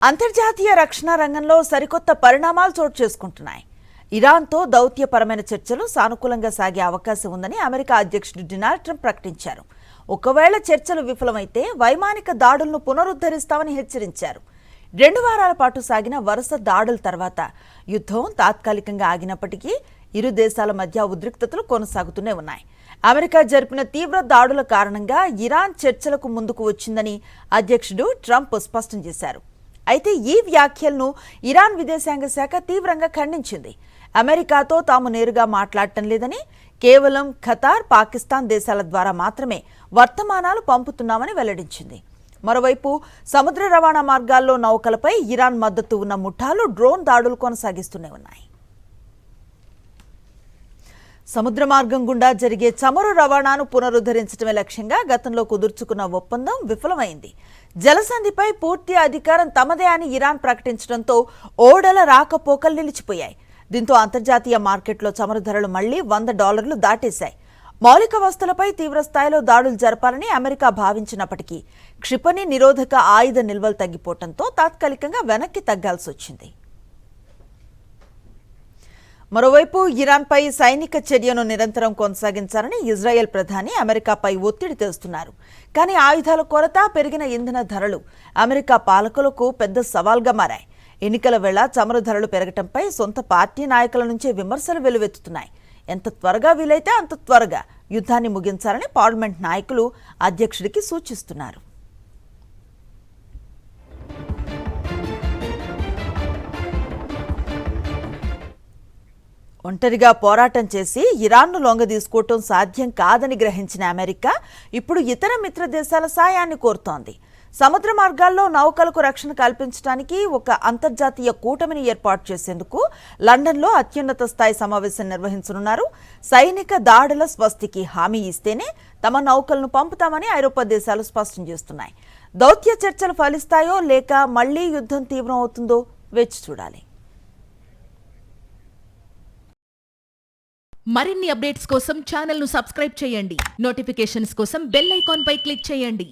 అంతర్జాతీయ రక్షణ రంగంలో సరికొత్త పరిణామాలు చోటు చేసుకుంటున్నాయి. ఇరాన్తో దౌత్యపరమైన చర్చలు సానుకూలంగా సాగే అవకాశం ఉందని అమెరికా అధ్యక్షుడు డొనాల్డ్ ట్రంప్ ప్రకటించారు. ఒకవేళ చర్చలు విఫలమైతే వైమానిక దాడులను పునరుద్ధరిస్తామని హెచ్చరించారు. 2 వారాల పాటు సాగిన వరుస దాడుల తర్వాత యుద్ధం తాత్కాలికంగా ఆగినప్పటికీ ఇరు దేశాల మధ్య ఉద్రిక్తతలు కొనసాగుతూనే ఉన్నాయి. అమెరికా జరిపిన తీవ్ర దాడుల కారణంగా ఇరాన్ చర్చలకు ముందుకు వచ్చిందని అధ్యక్షుడు ట్రంప్ స్పష్టం చేశారు. అయితే ఈ వ్యాఖ్యలను ఇరాన్ విదేశాంగ శాఖ తీవ్రంగా ఖండించింది. అమెరికాతో తాము నేరుగా మాట్లాడటం లేదని, కేవలం ఖతార్, పాకిస్తాన్ దేశాల ద్వారా మాత్రమే వర్తమానాలు పంపుతున్నామని వెల్లడించింది. మరోవైపు సముద్ర రవాణా మార్గాల్లో నౌకలపై ఇరాన్ మద్దతు ఉన్న ముఠాలు డ్రోన్ దాడులు కొనసాగిస్తూనే ఉన్నాయి. సముద్ర మార్గం గుండా జరిగే చమురు రవాణాను పునరుద్ధరించడమే లక్ష్యంగా గతంలో కుదుర్చుకున్న ఒప్పందం విఫలమైంది. జలసంధిపై పూర్తి అధికారం తమదే అని ఇరాన్ ప్రకటించడంతో ఓడల రాకపోకలు నిలిచిపోయాయి. దీంతో అంతర్జాతీయ మార్కెట్లో చమురు ధరలు మళ్లీ $100 దాటేశాయి. మౌలిక వస్తువులపై తీవ్ర స్థాయిలో దాడులు జరపాలని అమెరికా భావించినప్పటికీ క్షిపణి నిరోధక ఆయుధ నిల్వలు తగ్గిపోవడంతో తాత్కాలికంగా వెనక్కి తగ్గాల్సి వచ్చింది. మరోవైపు ఇరాన్పై సైనిక చర్యను నిరంతరం కొనసాగించాలని ఇజ్రాయెల్ ప్రధాని అమెరికాపై ఒత్తిడి తెస్తున్నారు. కానీ ఆయుధాల కొరత, పెరిగిన ఇంధన ధరలు అమెరికా పాలకులకు పెద్ద సవాల్గా మారాయి. ఎన్నికల వేళ చమురు ధరలు పెరగటంపై సొంత పార్టీ నాయకుల నుంచే విమర్శలు వెల్లువెత్తుతున్నాయి. ఎంత త్వరగా వీలైతే అంత త్వరగా యుద్ధాన్ని ముగించాలని పార్లమెంట్ నాయకులు అధ్యక్షుడికి సూచిస్తున్నారు. ఒంటరిగా పోరాటం చేసి ఇరాన్ను లొంగదీసుకోవటం సాధ్యం కాదని గ్రహించిన అమెరికా ఇప్పుడు ఇతర మిత్ర దేశాల సాయాన్ని కోరుతోంది. సముద్ర మార్గాల్లో నౌకలకు రక్షణ కల్పించడానికి ఒక అంతర్జాతీయ కూటమిని ఏర్పాటు చేసేందుకు లండన్లో అత్యున్నత స్థాయి సమావేశం నిర్వహించనున్నారు. సైనిక దాడుల స్వస్తికి హామీ ఇస్తేనే తమ నౌకలను పంపుతామని ఐరోపా దేశాలు స్పష్టం చేస్తున్నాయి. దౌత్య చర్చలు ఫలిస్తాయో లేక మళ్లీ యుద్ధం తీవ్రం అవుతుందో వేచి చూడాలి. మరిన్ని అప్డేట్స్ కోసం ఛానల్ ను సబ్స్క్రైబ్ చేయండి. నోటిఫికేషన్స్ కోసం బెల్ ఐకాన్ పై క్లిక్ చేయండి.